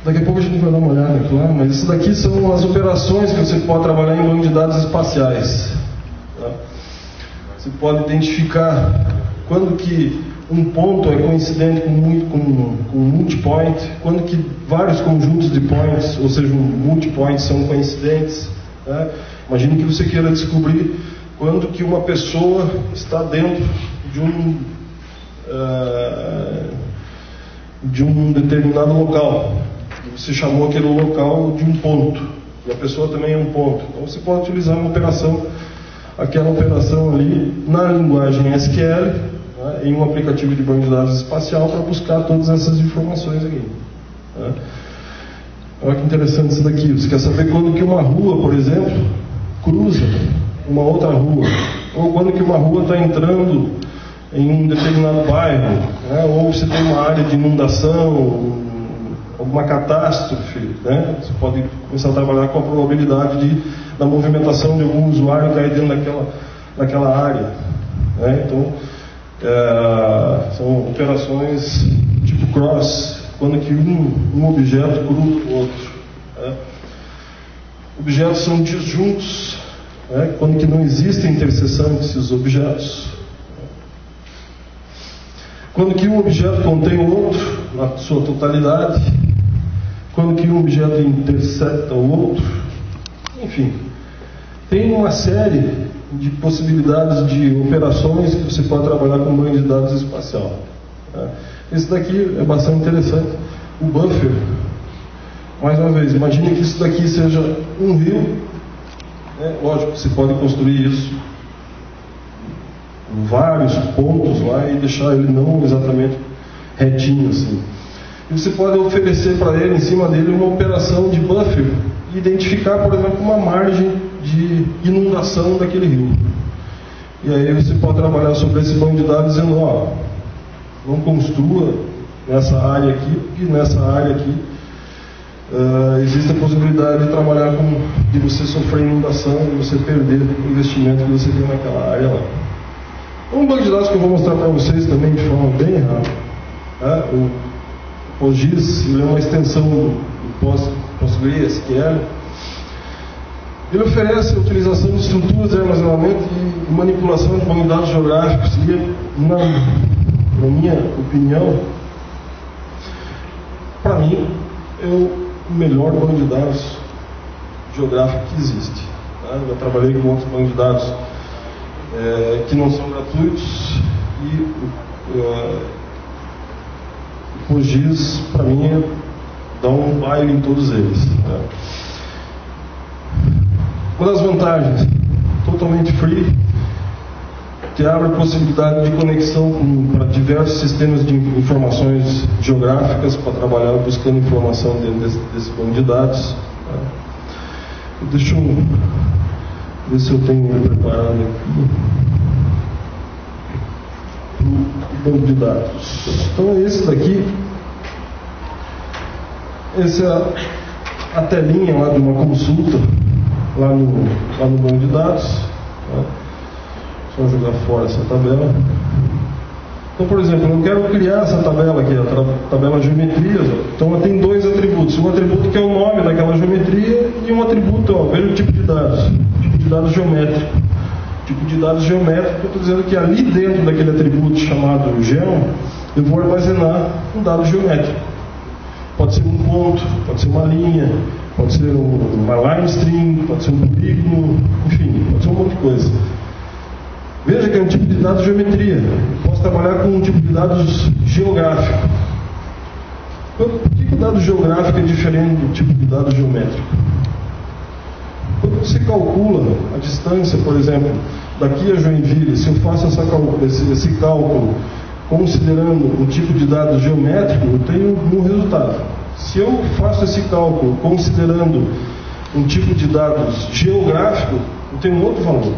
Daqui a pouco a gente vai dar uma olhada, claro, mas isso daqui são as operações que você pode trabalhar em banco de dados espaciais. Tá? Você pode identificar quando que um ponto é coincidente com um multipoint, quando que vários conjuntos de points, ou seja, multipoints são coincidentes. Tá? Imagine que você queira descobrir quando que uma pessoa está dentro de um determinado local. Você chamou aquele local de um ponto, e a pessoa também é um ponto. Então você pode utilizar aquela operação ali na linguagem SQL, né, em um aplicativo de banco de dados espacial para buscar todas essas informações aqui. Né. Olha que interessante isso daqui. Você quer saber quando que uma rua, por exemplo, cruza uma outra rua, ou quando que uma rua está entrando em um determinado bairro, né, ou se tem uma área de inundação, alguma catástrofe, né? Você pode começar a trabalhar com a probabilidade da movimentação de algum usuário cair dentro daquela área, né? Então, são operações tipo cross, quando que um objeto cruza o outro. Né? Objetos são disjuntos, né? Quando que não existe interseção entre esses objetos. Quando que um objeto contém o outro na sua totalidade, quando que um objeto intersecta o outro, enfim, tem uma série de possibilidades de operações que você pode trabalhar com banco de dados espacial. Né? Esse daqui é bastante interessante. O buffer, mais uma vez, imagine que isso daqui seja um rio, né? Lógico que você pode construir isso em vários pontos lá e deixar ele não exatamente retinho assim. E você pode oferecer para ele, em cima dele, uma operação de buffer e identificar, por exemplo, uma margem de inundação daquele rio. E aí você pode trabalhar sobre esse banco de dados dizendo, ó, não construa nessa área aqui, porque nessa área aqui existe a possibilidade de trabalhar de você sofrer inundação, de você perder o investimento que você tem naquela área lá. Um banco de dados que eu vou mostrar para vocês também de forma bem rápida, o PostGIS, ele é uma extensão do PostgreSQL. Ele oferece a utilização de estruturas de armazenamento e manipulação de banco de dados geográficos. E, na minha opinião, para mim, é o melhor banco de dados geográfico que existe. Tá? Eu já trabalhei com outros bancos de dados que não são gratuitos e o PostGIS, para mim, dá um baile em todos eles. Tá? Uma das vantagens, totalmente free, que abre a possibilidade de conexão para diversos sistemas de informações geográficas para trabalhar buscando informação dentro desse banco de dados. Tá? Deixa eu ver se eu tenho ele preparado aqui para o banco de dados. Então esse daqui, essa é a telinha lá de uma consulta lá no banco de dados. Tá? Só jogar fora essa tabela. Então, por exemplo, eu quero criar essa tabela aqui, a tabela geometria. Então ela tem dois atributos. Um atributo que é o nome daquela geometria e um atributo, veja o tipo de dados. Tipo de dados geométrico. Tipo de dados geométrico, eu estou dizendo que ali dentro daquele atributo chamado geom, eu vou armazenar um dado geométrico. Pode ser um ponto, pode ser uma linha, pode ser uma line string, pode ser um polígono, enfim, pode ser um monte de coisa. Veja que é um tipo de dados geometria. Eu posso trabalhar com um tipo de dados geográfico. Por que o dado geográfico é diferente do tipo de dado geométrico? Quando você calcula a distância, por exemplo, daqui a Joinville, se eu faço esse cálculo considerando um tipo de dado geométrico, eu tenho um resultado. Se eu faço esse cálculo considerando um tipo de dados geográfico, eu tenho um outro valor.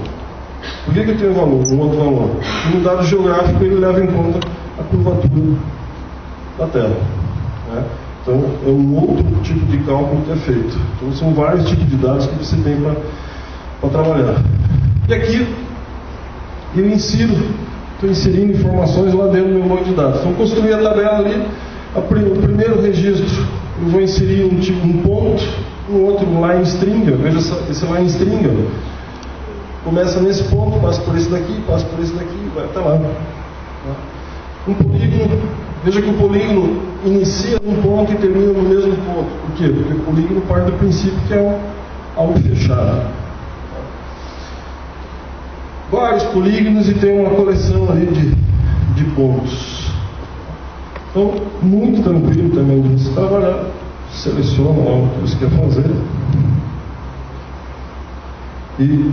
Por que eu tenho um outro valor? Porque no dado geográfico ele leva em conta a curvatura da Terra. Né? Então é um outro tipo de cálculo que é feito. Então são vários tipos de dados que você tem para trabalhar. E aqui eu estou inserindo informações lá dentro do meu banco de dados. Então construí a tabela ali, o primeiro registro eu vou inserir um ponto, um outro line stringer. Veja esse line stringer. Começa nesse ponto, passa por esse daqui, vai até lá. Um polígono, veja que o polígono inicia num ponto e termina no mesmo ponto. Por quê? Porque o polígono parte do princípio que é algo fechado. Vários polígonos e tem uma coleção ali de pontos. Então, muito tranquilo também de você trabalhar. Seleciona lá o que você quer fazer. E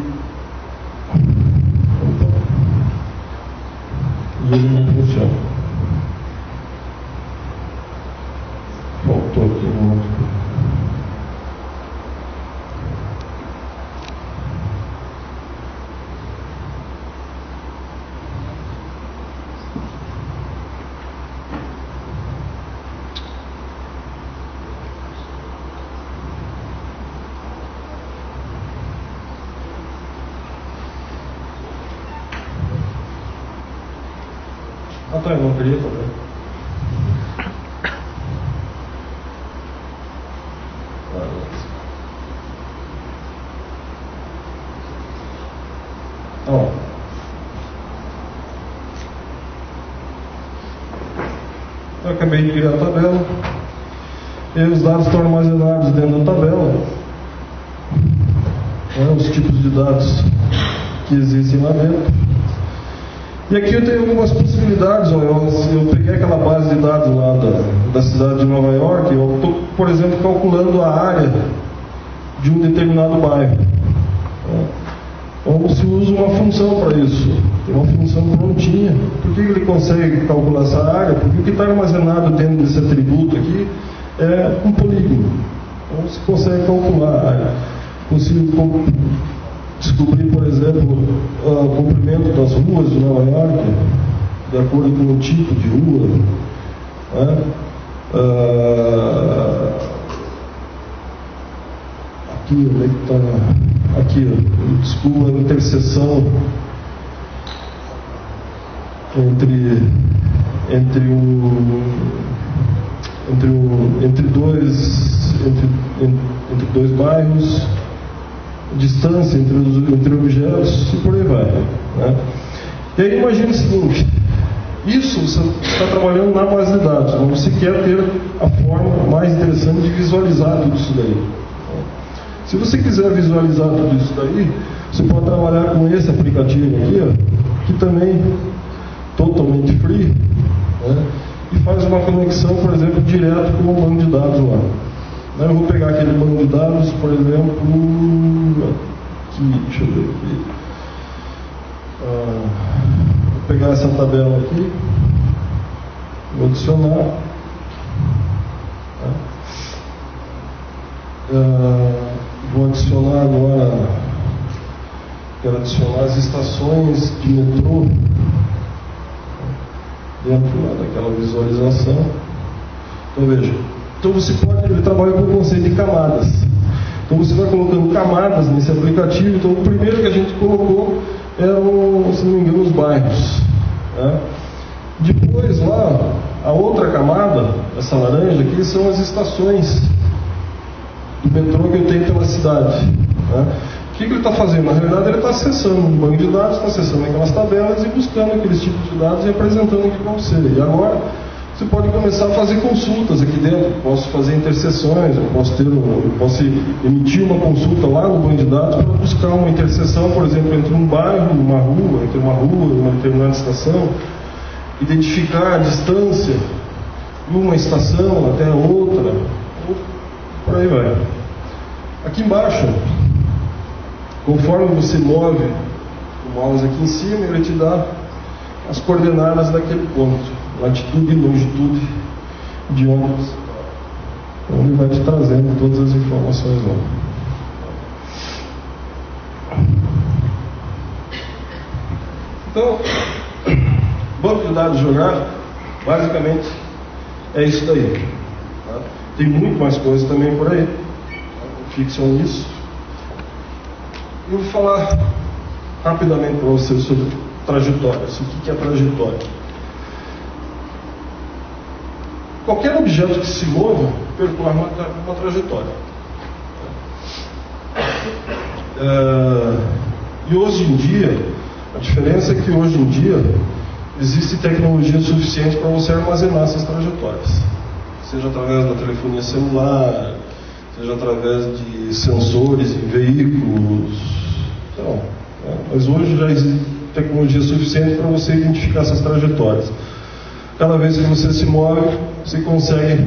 ele não funciona. Faltou aqui um outro. Ah, tá, eu não queria também. Ó. Eu acabei de criar a tabela. E os dados estão armazenados dentro da tabela. Os tipos de dados que existem lá dentro. E aqui eu tenho algumas possibilidades. Eu peguei aquela base de dados lá da cidade de Nova York. Eu estou, por exemplo, calculando a área de um determinado bairro. Então se usa uma função para isso. Tem uma função prontinha. Por que ele consegue calcular essa área? Porque o que está armazenado dentro desse atributo aqui é um polígono. Então se consegue calcular a área. Consigo descobrir, por exemplo, o comprimento das ruas de Nova York, de acordo com o tipo de rua, né? Aqui, onde é que está? Aqui, ó, descubra a interseção entre dois bairros, distância entre objetos e por aí vai, né? E aí imagine o seguinte: isso você está trabalhando na base de dados, mas você quer ter a forma mais interessante de visualizar tudo isso daí. Se você quiser visualizar tudo isso daí, você pode trabalhar com esse aplicativo aqui, ó, que também totalmente free, né? E faz uma conexão, por exemplo, direto com o banco de dados lá. Eu vou pegar aquele banco de dados, por exemplo, aqui, deixa eu ver aqui. Vou pegar essa tabela aqui, vou adicionar. Vou adicionar agora, quero adicionar as estações de metrô dentro lá daquela visualização. Então veja. Então você pode, ele trabalha com o conceito de camadas. Então você vai colocando camadas nesse aplicativo. Então o primeiro que a gente colocou eram, se não me engano, os bairros, né? Depois lá, a outra camada, essa laranja aqui, são as estações do metrô que eu tenho pela cidade, né? O que ele está fazendo? Na realidade ele está acessando um banco de dados, está acessando aquelas tabelas e buscando aqueles tipos de dados e apresentando aqui para você. E agora você pode começar a fazer consultas aqui dentro. Posso fazer interseções, eu posso emitir uma consulta lá no banco de dados para buscar uma interseção, por exemplo, entre um bairro, uma rua, entre uma rua e uma determinada estação, identificar a distância de uma estação até a outra, por aí vai. Aqui embaixo, conforme você move o mouse aqui em cima, ele te dá as coordenadas daquele ponto. Latitude e longitude de onde você está. Então ele vai te trazendo todas as informações lá. Então, banco de dados jogado, basicamente é isso daí. Tá? Tem muito mais coisas também por aí. Fixam nisso. Eu vou falar rapidamente para vocês sobre trajetórias. O que é trajetória? Qualquer objeto que se mova percorre uma trajetória. E hoje em dia, a diferença é que hoje em dia existe tecnologia suficiente para você armazenar essas trajetórias, seja através da telefonia celular, seja através de sensores em veículos, então, mas hoje já existe tecnologia suficiente para você identificar essas trajetórias. Cada vez que você se move, você consegue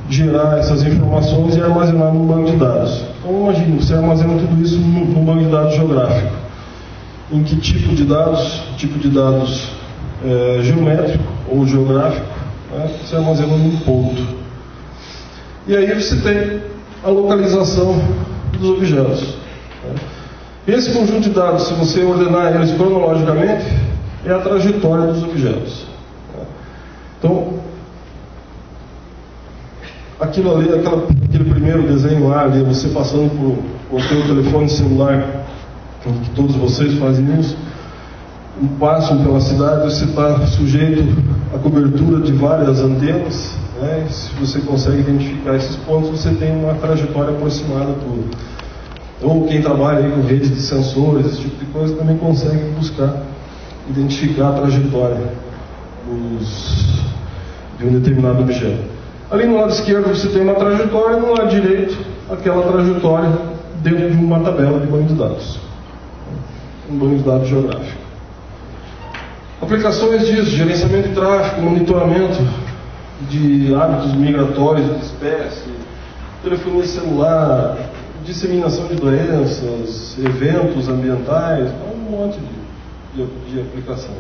gerar essas informações e armazenar num banco de dados. Então imagine, você armazena tudo isso num banco de dados geográfico. Em que tipo de dados? Tipo de dados geométrico ou geográfico, né? Você armazena num ponto. E aí você tem a localização dos objetos, né? Esse conjunto de dados, se você ordenar eles cronologicamente, é a trajetória dos objetos, né? Então, aquilo ali, aquele primeiro desenho lá, ali, você passando por o seu telefone celular, que todos vocês fazem isso, passam pela cidade, você está sujeito à cobertura de várias antenas, né? Se você consegue identificar esses pontos, você tem uma trajetória aproximada tudo. Ou quem trabalha aí com redes de sensores, esse tipo de coisa, também consegue buscar, identificar a trajetória de um determinado objeto. Ali no lado esquerdo você tem uma trajetória, no lado direito aquela trajetória dentro de uma tabela de banco de dados, um banco de dados geográfico. Aplicações disso: gerenciamento de tráfego, monitoramento de hábitos migratórios de espécie, telefonia celular, disseminação de doenças, eventos ambientais, um monte de aplicação.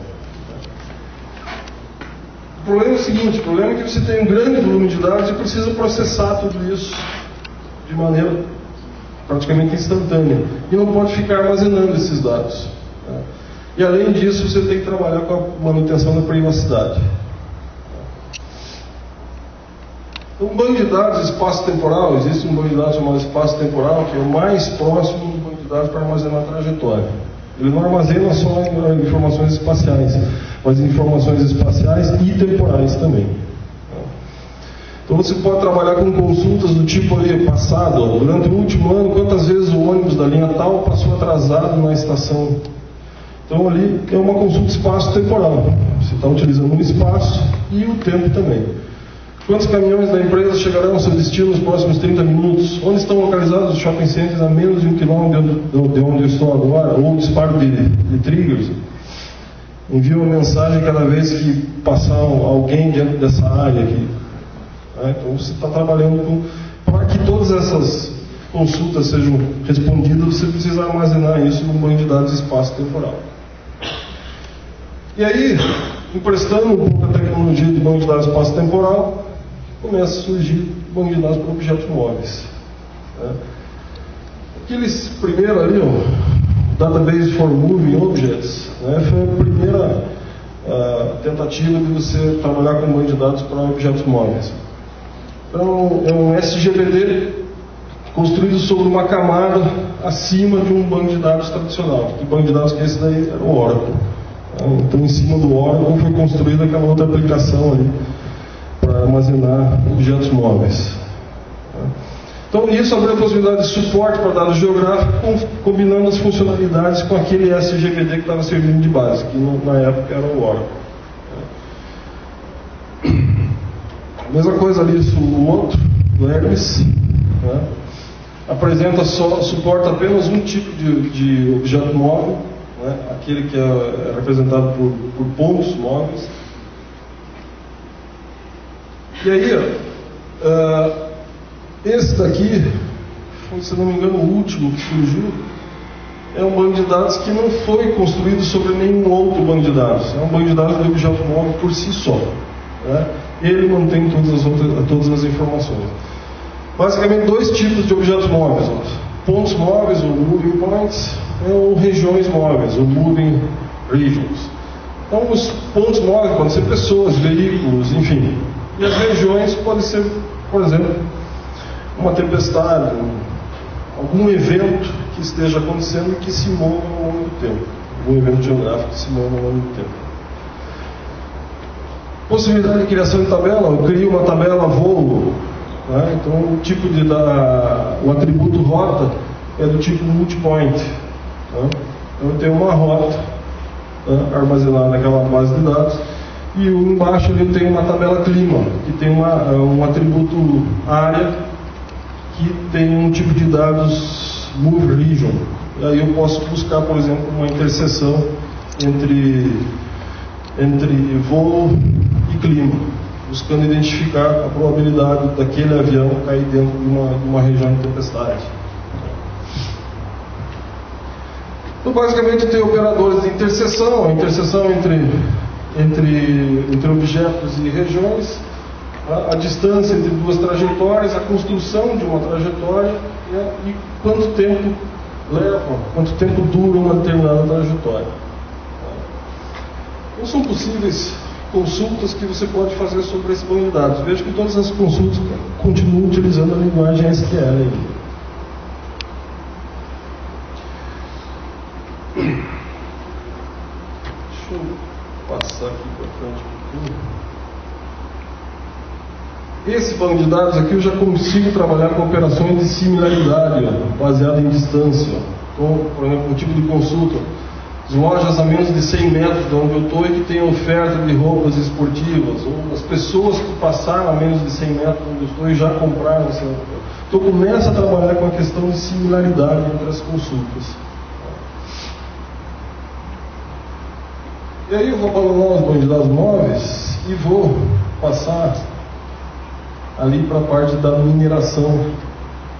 O problema é o seguinte: o problema é que você tem um grande volume de dados e precisa processar tudo isso de maneira praticamente instantânea. E não pode ficar armazenando esses dados, né? E além disso, você tem que trabalhar com a manutenção da privacidade. Então, um banco de dados espaço-temporal, existe um banco de dados chamado espaço-temporal, que é o mais próximo do banco de dados para armazenar a trajetória. Ele não armazena só informações espaciais, mas informações espaciais e temporais também. Então você pode trabalhar com consultas do tipo ali, passado, ó, durante o último ano, quantas vezes o ônibus da linha tal passou atrasado na estação. Então ali é uma consulta espaço-temporal. Você está utilizando um espaço e o tempo também. Quantos caminhões da empresa chegarão ao seu destino nos próximos 30 minutos? Onde estão localizados os shopping centers a menos de 1 km de onde eu estou agora? Ou disparo de triggers? Envia uma mensagem cada vez que passar alguém dentro dessa área aqui. Então você está trabalhando para que todas essas consultas sejam respondidas, você precisa armazenar isso num banco de dados espaço-temporal. E aí, emprestando um pouco a tecnologia de banco de dados espaço-temporal, começa a surgir banco de dados para objetos móveis. Aqueles primeiro ali, ó, Database for Moving Objects, né, foi a primeira tentativa de você trabalhar com banco de dados para objetos móveis. Então, é um SGBD construído sobre uma camada acima de um banco de dados tradicional. O banco de dados que esse daí era o Oracle. Então, em cima do Oracle foi construída aquela outra aplicação ali para armazenar objetos móveis. Então, isso abriu a possibilidade de suporte para dados geográficos, combinando as funcionalidades com aquele SGBD que estava servindo de base, que na época era o Oracle. A mesma coisa ali, o outro, do Hermes, né? Suporta apenas um tipo de objeto móvel, né? Aquele que é representado por pontos móveis. E aí, esse daqui, foi, se não me engano, o último que surgiu, é um banco de dados que não foi construído sobre nenhum outro banco de dados. É um banco de dados de objeto móvel por si só, né? Ele mantém todas as informações. Basicamente, dois tipos de objetos móveis: pontos móveis, ou moving points, ou regiões móveis, ou moving regions. Então, os pontos móveis podem ser pessoas, veículos, enfim. E as regiões podem ser, por exemplo, uma tempestade, algum evento que esteja acontecendo e que se mova ao longo do tempo. Algum evento geográfico que se mova ao longo do tempo. Possibilidade de criação de tabela: eu crio uma tabela voo né? Então o atributo rota é do tipo multipoint, né? Então eu tenho uma rota, né, armazenada naquela base de dados, e embaixo ali eu tenho uma tabela clima, que tem um atributo área, que tem um tipo de dados move region. E aí eu posso buscar, por exemplo, uma interseção entre voo e clima, buscando identificar a probabilidade daquele avião cair dentro de uma região de tempestade. Então, basicamente, tem operadores de interseção, a interseção entre objetos e regiões, a distância entre duas trajetórias, a construção de uma trajetória, né, e quanto tempo dura uma determinada trajetória. Então, são possíveis consultas que você pode fazer sobre esse banco de dados. Veja que todas as consultas continuam utilizando a linguagem SQL. Deixa eu passar aqui para frente um pouquinho. Esse banco de dados aqui eu já consigo trabalhar com operações de similaridade, baseada em distância. Então, por exemplo, um tipo de consulta: as lojas a menos de 100 metros de onde eu estou e que tem oferta de roupas esportivas, ou as pessoas que passaram a menos de 100 metros de onde eu estou e já compraram essa roupa. Então começa a trabalhar com a questão de similaridade entre as consultas. E aí eu vou abandonar os bancos de dados móveis e vou passar ali para a parte da mineração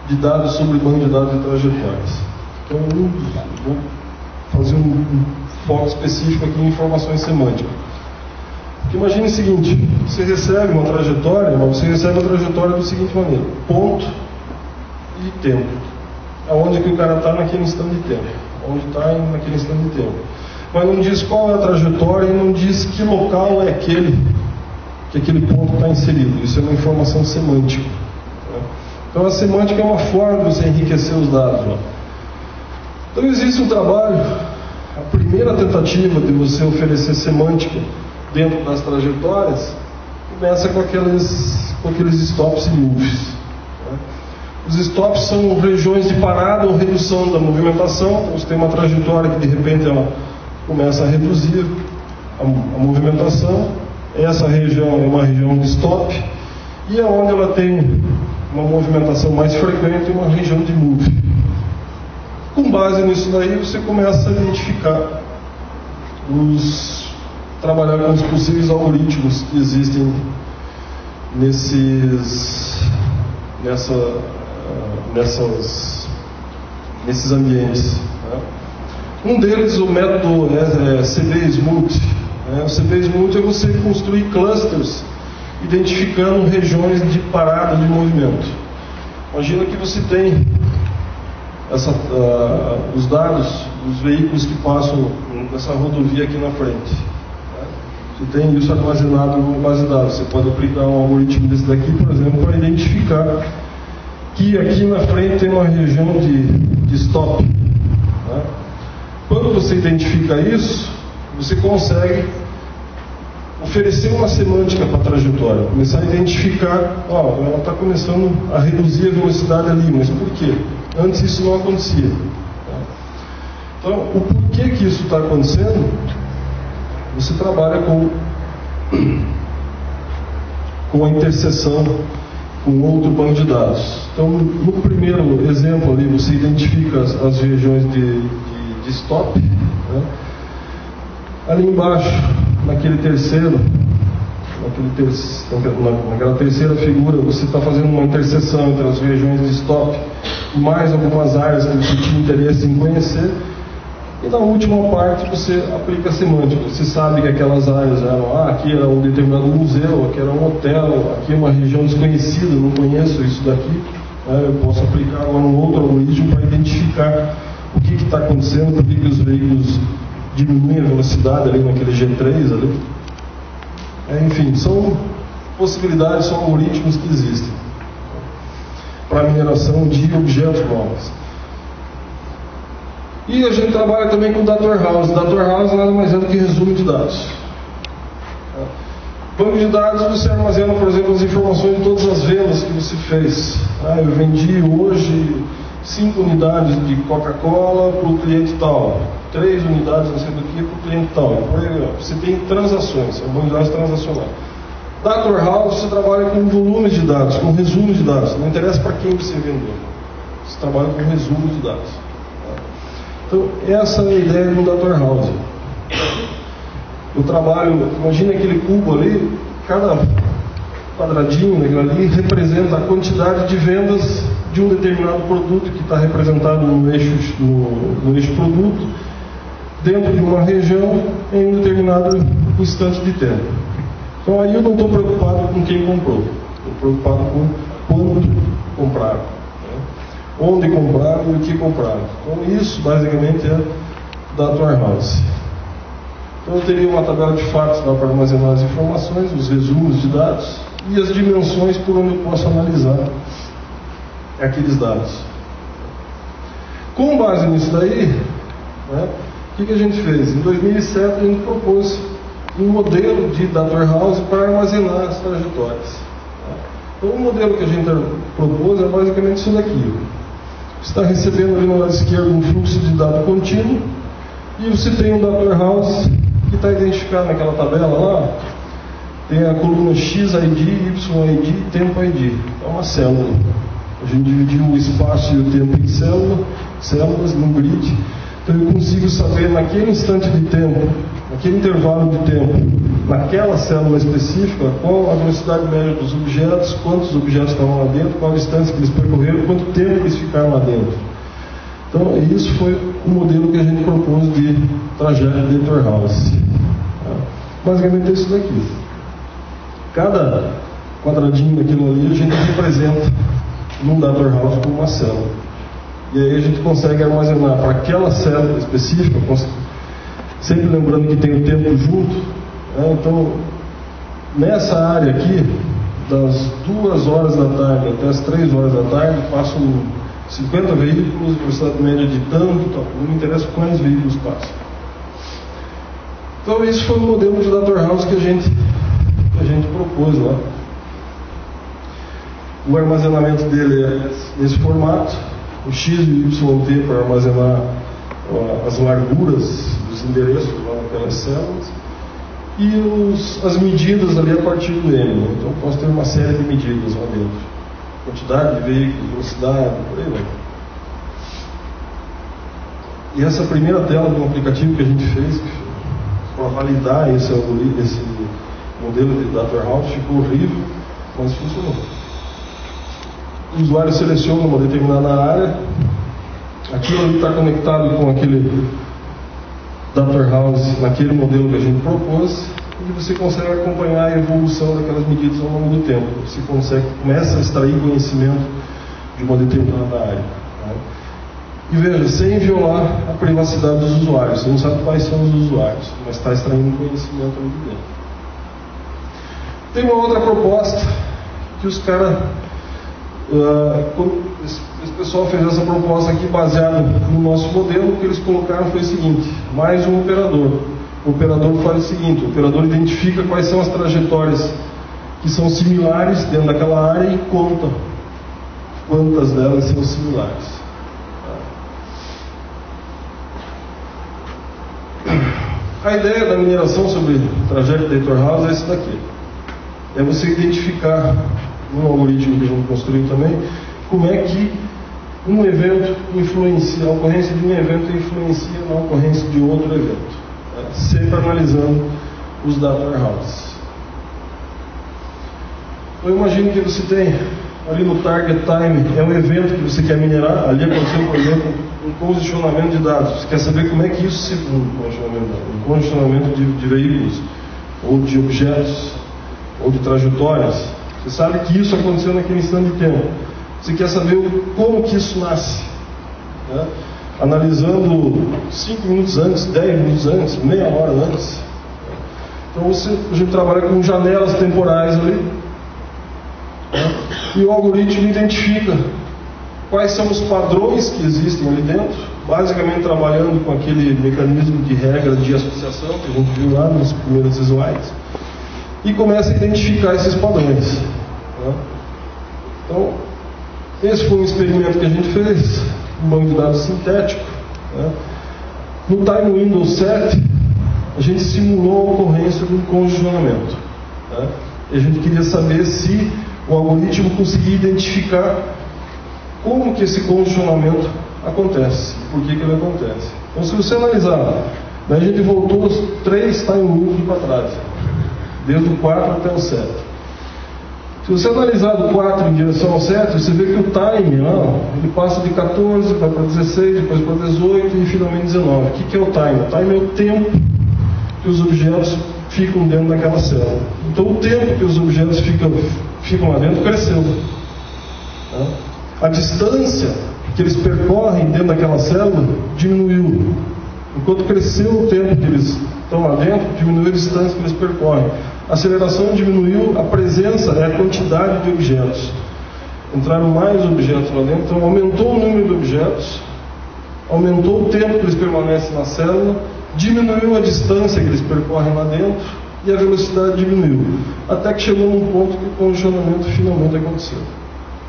de dados sobre banco de dados e trajetórias. Então eu vou fazer um foco específico aqui em informações semânticas. Porque imagine o seguinte: você recebe uma trajetória, mas você recebe a trajetória da seguinte maneira: ponto e tempo. Aonde que o cara está naquele instante de tempo, onde está naquele instante de tempo. Mas não diz qual é a trajetória e não diz que local é aquele que aquele ponto está inserido. Isso é uma informação semântica. Né? Então a semântica é uma forma de você enriquecer os dados. Né? Então existe um trabalho, a primeira tentativa de você oferecer semântica dentro das trajetórias começa com aqueles stops e moves. Né? Os stops são regiões de parada ou redução da movimentação. Então você tem uma trajetória que de repente ela começa a reduzir a movimentação. Essa região é uma região de stop, e é onde ela tem uma movimentação mais frequente, uma região de move. Com base nisso daí, você começa a identificar trabalhar com os possíveis algoritmos que existem nesses ambientes. Né? Um deles, o método CB-Smooth. O CB-Smooth é você construir clusters identificando regiões de parada de movimento. Imagina que você tem os dados dos veículos que passam nessa rodovia aqui na frente. Você tem isso armazenado numa base de dados. Você pode aplicar um algoritmo desse daqui, por exemplo, para identificar que aqui na frente tem uma região de stop. Quando você identifica isso, você consegue oferecer uma semântica para a trajetória, começar a identificar, ela está começando a reduzir a velocidade ali, mas por quê? Antes isso não acontecia. Então, o porquê que isso está acontecendo, você trabalha com a interseção com outro banco de dados. Então, no primeiro exemplo ali, você identifica as regiões de stop. Né? Ali embaixo, naquela terceira figura, você está fazendo uma interseção entre as regiões de stop e mais algumas áreas que você tinha interesse em conhecer. E na última parte você aplica a semântica. Você sabe que aquelas áreas eram, aqui era um determinado museu, aqui era um hotel, aqui é uma região desconhecida, não conheço isso daqui. Eu posso aplicar agora um outro algoritmo para identificar o que está acontecendo, por que os veículos diminuem a velocidade ali naquele G3 ali. Enfim, são possibilidades, são algoritmos que existem para a mineração de objetos móveis. E a gente trabalha também com Data Warehouse. Data Warehouse nada mais é do que resumo de dados. Banco de dados, você armazena, por exemplo, as informações de todas as vendas que você fez. Eu vendi hoje 5 unidades de Coca-Cola para o cliente tal, 3 unidades não sei do que para o cliente tal. Por aí, você tem transações, é um banco de dados transacional. Data Warehouse, você trabalha com volumes de dados, com resumos de dados. Não interessa para quem você vendeu. Você trabalha com resumo de dados. Então, essa é a ideia do Data Warehouse. Eu trabalho, imagina aquele cubo ali, cada quadradinho daquilo ali representa a quantidade de vendas de um determinado produto que está representado no eixo produto, dentro de uma região, em um determinado instante de tempo. Então aí eu não estou preocupado com quem comprou, estou preocupado com quando compraram, onde compraram e o que compraram. Então isso basicamente é Data Warehouse. Então eu teria uma tabela de fatos lá para armazenar as informações, os resumos de dados e as dimensões por onde eu posso analisar aqueles dados. Com base nisso daí, o que a gente fez? Em 2007 a gente propôs um modelo de Data Warehouse para armazenar as trajetórias. Então o modelo que a gente propôs é basicamente isso daqui. Você está recebendo ali no lado esquerdo um fluxo de dados contínuo e você tem um Data Warehouse que está identificado naquela tabela lá, tem a coluna XID, YID, Tempo ID. É uma célula. A gente dividiu o espaço e o tempo em células, num grid. Então eu consigo saber naquele instante de tempo, naquele intervalo de tempo, naquela célula específica, qual a velocidade média dos objetos, quantos objetos estavam lá dentro, qual a distância que eles percorreram, quanto tempo eles ficaram lá dentro. Então, isso foi o modelo que a gente propôs de trajeto Data Warehouse. Basicamente é isso daqui. Cada quadradinho daquilo ali a gente representa num Data Warehouse como uma célula. E aí a gente consegue armazenar para aquela célula específica, sempre lembrando que tem o tempo junto. Então, nessa área aqui, das 2 horas da tarde até as 3 horas da tarde, passam 50 veículos, velocidade média de tanto, não me interessa quantos veículos passam. Então esse foi o modelo de Data Warehouse que a gente propôs lá. O armazenamento dele é nesse formato, o X e o YT para armazenar as larguras dos endereços lá naquelas células, e as medidas ali a partir do M. Então posso ter uma série de medidas lá dentro. Quantidade de veículos, velocidade, por aí vai. E essa primeira tela do aplicativo que a gente fez para validar esse modelo de Data Warehouse ficou horrível, mas funcionou. O usuário seleciona uma determinada área, aquilo ali está conectado com aquele Data Warehouse naquele modelo que a gente propôs, e você consegue acompanhar a evolução daquelas medidas ao longo do tempo. Você começa a extrair conhecimento de uma determinada área. E veja, sem violar a privacidade dos usuários. Você não sabe quais são os usuários, mas está extraindo conhecimento ali dentro. Tem uma outra proposta que os caras... esse pessoal fez essa proposta aqui baseada no nosso modelo. O que eles colocaram foi o seguinte: mais um operador. O operador faz o seguinte: o operador identifica quais são as trajetórias que são similares dentro daquela área e conta quantas delas são similares. A ideia da mineração sobre trajeto Data Warehouse é esse daqui. É você identificar, num algoritmo que a gente construiu também, como é que um evento influencia, a ocorrência de um evento influencia na ocorrência de outro evento. Sempre analisando os Data Warehouses. Eu imagino que você tem ali no Target Time, é um evento que você quer minerar. Ali aconteceu, por exemplo, um congestionamento de dados. Você quer saber como é que isso se... um congestionamento de veículos, ou de objetos, ou de trajetórias. Você sabe que isso aconteceu naquele instante de tempo. Você quer saber como que isso nasce, analisando 5 minutos antes, 10 minutos antes, meia hora antes. Então a gente trabalha com janelas temporais ali, e o algoritmo identifica quais são os padrões que existem ali dentro, basicamente trabalhando com aquele mecanismo de regra de associação que a gente viu lá nos primeiros slides. e começa a identificar esses padrões. Né? Então, esse foi um experimento que a gente fez, um banco de dados sintético. Né? No Time Windows 7, a gente simulou a ocorrência de um congestionamento. Né? E a gente queria saber se o algoritmo conseguia identificar como que esse congestionamento acontece, por que ele acontece. Então, se você analisar, a gente voltou os 3 time loops para trás, desde o 4 até o 7. Se você analisar do 4 em direção ao 7, você vê que o time, ele passa de 14, vai para 16, depois para 18 e finalmente 19. O que é o time? O time é o tempo que os objetos ficam dentro daquela célula. Então, o tempo que os objetos ficam lá dentro cresceu. Né? A distância que eles percorrem dentro daquela célula diminuiu. Enquanto cresceu o tempo que eles estão lá dentro, diminuiu a distância que eles percorrem. A aceleração diminuiu, a presença é a quantidade de objetos. Entraram mais objetos lá dentro, então aumentou o número de objetos, aumentou o tempo que eles permanecem na célula, diminuiu a distância que eles percorrem lá dentro e a velocidade diminuiu. Até que chegou num ponto que o congestionamento finalmente aconteceu.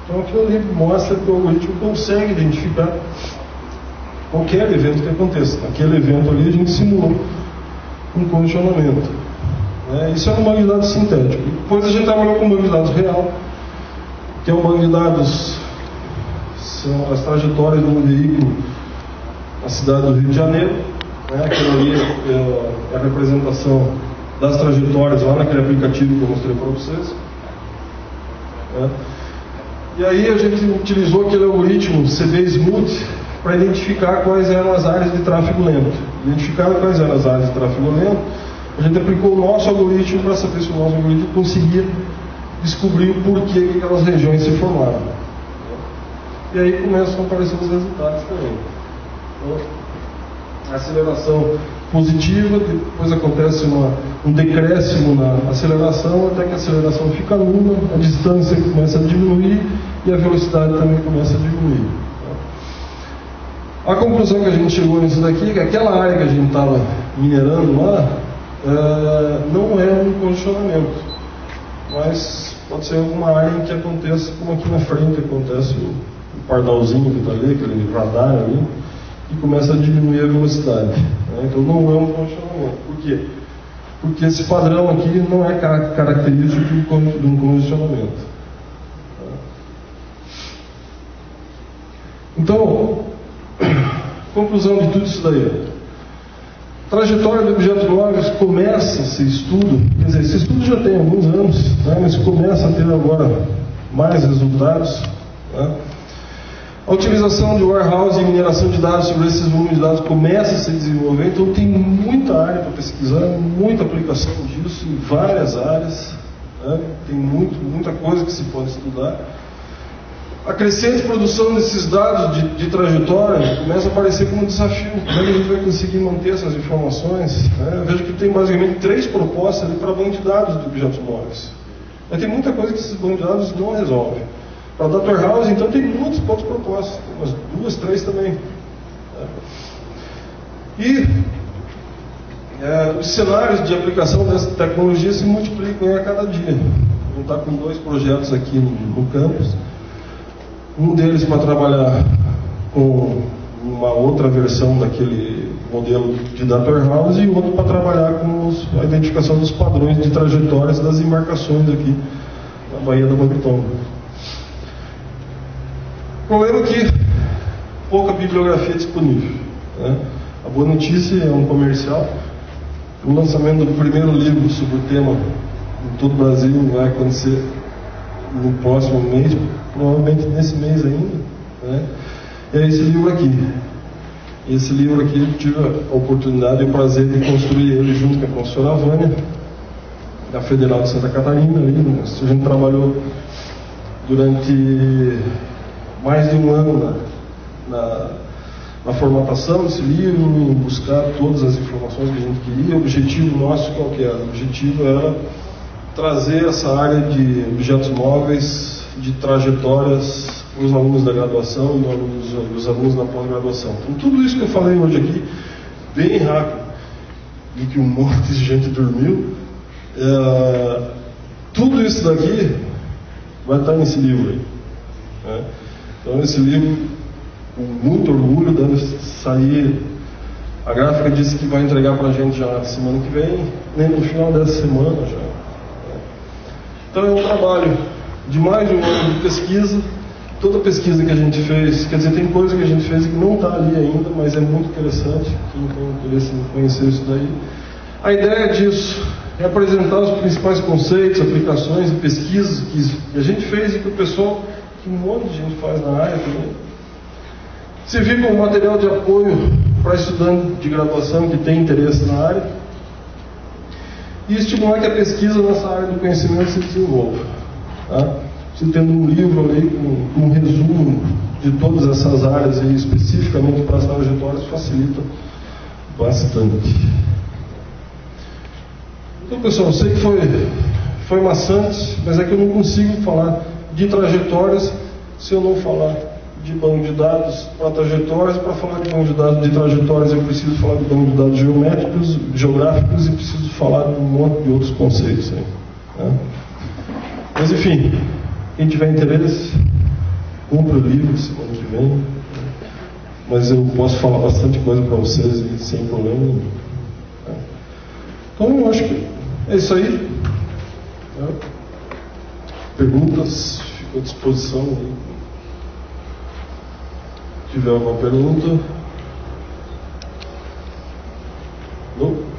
Então aquilo ali mostra que o algoritmo consegue identificar qualquer evento que aconteça. Naquele evento ali a gente simulou um congestionamento. Isso é um banco de dados sintético. Depois a gente trabalhou com um banco de dados real, que é um banco de dados, são as trajetórias de um veículo na cidade do Rio de Janeiro. Aquilo ali é a representação das trajetórias lá naquele aplicativo que eu mostrei para vocês. E aí a gente utilizou aquele algoritmo CB-Smooth para identificar quais eram as áreas de tráfego lento. Identificaram quais eram as áreas de tráfego lento, a gente aplicou o nosso algoritmo para saber se o nosso algoritmo conseguia descobrir o porquê que aquelas regiões se formaram. E aí começam a aparecer os resultados também. Então, aceleração positiva, depois acontece um decréscimo na aceleração, até que a aceleração fica nula, a distância começa a diminuir e a velocidade também começa a diminuir. A conclusão que a gente chegou nisso daqui é que aquela área que a gente estava minerando lá não é um congestionamento, mas pode ser alguma área em que aconteça, como aqui na frente acontece o pardalzinho que está ali, aquele radar ali, e começa a diminuir a velocidade. Então não é um congestionamento. Por quê? Porque esse padrão aqui não é característico de um congestionamento. Então, conclusão de tudo isso daí. Trajetória de objetos móveis começa esse estudo, quer dizer, esse estudo já tem alguns anos, mas começa a ter agora mais resultados. A utilização de warehouse e mineração de dados sobre esses volumes de dados começa a se desenvolver, então tem muita área para pesquisar, muita aplicação disso em várias áreas, tem muita coisa que se pode estudar. A crescente produção desses dados de trajetória começa a aparecer como um desafio. Como é que a gente vai conseguir manter essas informações? Eu vejo que tem basicamente 3 propostas para banco de dados de objetos móveis. Mas tem muita coisa que esses bancos de dados não resolvem. Para Data Warehouse, então, tem muitas outras propostas, tem umas 2, 3 também. E os cenários de aplicação dessa tecnologia se multiplicam a cada dia. A gente está com 2 projetos aqui no campus. Um deles para trabalhar com uma outra versão daquele modelo de Data Warehouse e outro para trabalhar com a identificação dos padrões de trajetórias das embarcações aqui na Baía da Babitonga. O problema é que pouca bibliografia disponível. A boa notícia é um comercial. O lançamento do primeiro livro sobre o tema em todo o Brasil vai acontecer no próximo mês, provavelmente nesse mês ainda. É esse livro aqui. Esse livro aqui eu tive a oportunidade e o prazer de construir ele junto com a professora Vânia, da Federal de Santa Catarina. A gente trabalhou durante mais de um ano na formatação desse livro, em buscar todas as informações que a gente queria. O objetivo nosso qual que era? O objetivo era trazer essa área de objetos móveis, de trajetórias para os alunos da graduação e os alunos da pós-graduação. Então tudo isso que eu falei hoje aqui, bem rápido, e que um monte de gente dormiu, Tudo isso daqui vai estar nesse livro aí, né? Então esse livro, com muito orgulho, deve sair. A gráfica disse que vai entregar para a gente já na semana que vem, nem no final dessa semana já, né? Então é um trabalho de mais de um ano de pesquisa. Toda pesquisa que a gente fez, quer dizer, tem coisa que a gente fez que não está ali ainda, mas é muito interessante, quem tem interesse em conhecer isso daí. A ideia disso é apresentar os principais conceitos, aplicações e pesquisas que a gente fez e que o pessoal, que um monte de gente faz na área também. Servir como material de apoio para estudante de graduação que tem interesse na área e estimular que a pesquisa nessa área do conhecimento se desenvolva, tá? Você tendo um livro ali com um resumo de todas essas áreas aí, especificamente para as trajetórias, facilita bastante. Então, pessoal, eu sei que foi maçante, mas é que eu não consigo falar de trajetórias se eu não falar de banco de dados para trajetórias. Para falar de banco de dados de trajetórias, eu preciso falar de banco de dados geométricos, geográficos, e preciso falar de um monte de outros conceitos aí, né? Mas, enfim, quem tiver interesse, compre o livro semana que vem. Mas eu posso falar bastante coisa para vocês aí, sem problema nenhum. Então, eu acho que é isso aí. Perguntas, fico à disposição aí. Se tiver alguma pergunta. Não?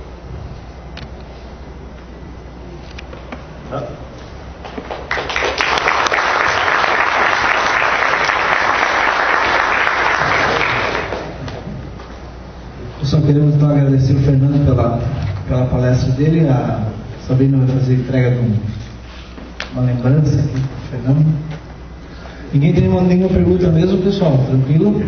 Só queremos então agradecer o Fernando pela palestra dele. A Sabrina vai fazer a entrega de uma lembrança aqui do Fernando. Ninguém tem nenhuma pergunta mesmo, pessoal? Tranquilo?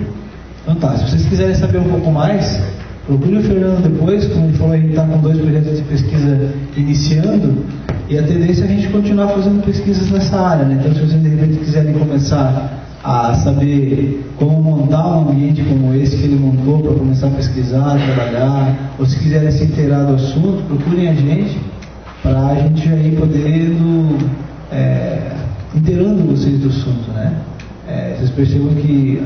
Então tá, se vocês quiserem saber um pouco mais, procure o Fernando depois. Como ele falou, a gente está com 2 projetos de pesquisa iniciando, e a tendência é a gente continuar fazendo pesquisas nessa área, né? Então, se vocês de repente quiserem começar a saber como montar um ambiente como esse que ele montou para começar a pesquisar, trabalhar, ou se quiserem se inteirar do assunto, procurem a gente, para a gente já ir podendo inteirando vocês do assunto, né? Vocês percebam que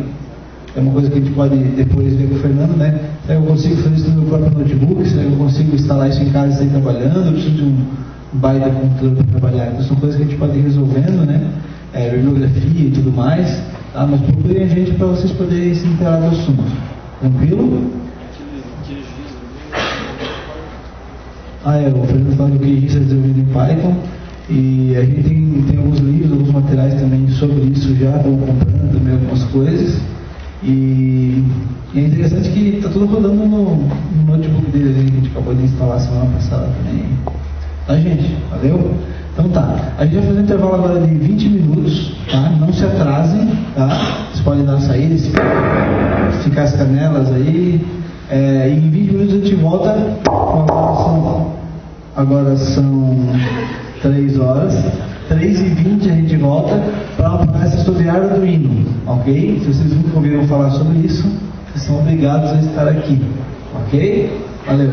é uma coisa que a gente pode depois ver com o Fernando, né? Será que eu consigo fazer isso no meu próprio notebook? Será que eu consigo instalar isso em casa e sair trabalhando? Eu preciso de um baita computador para trabalhar. Então são coisas que a gente pode ir resolvendo, né? Bibliografia e tudo mais, tá? Mas procurem a gente para vocês poderem se inteirar do assunto. Tranquilo? O Fernando fala do QGIS desenvolvido em Python, e a gente tem alguns livros, alguns materiais também sobre isso já, estão comprando também algumas coisas, e é interessante que está tudo rodando no notebook deles, que a gente acabou de instalar semana passada também. Tá, gente? Valeu? Então tá, a gente vai fazer um intervalo agora de 20 minutos, tá? Não se atrasem, tá? Vocês podem dar uma saída, ficar as canelas aí, e em 20 minutos a gente volta. Agora são 3 horas, 3h20 a gente volta para uma palestra sobre Arduino, ok? Se vocês nunca ouviram falar sobre isso, vocês são obrigados a estar aqui, ok? Valeu!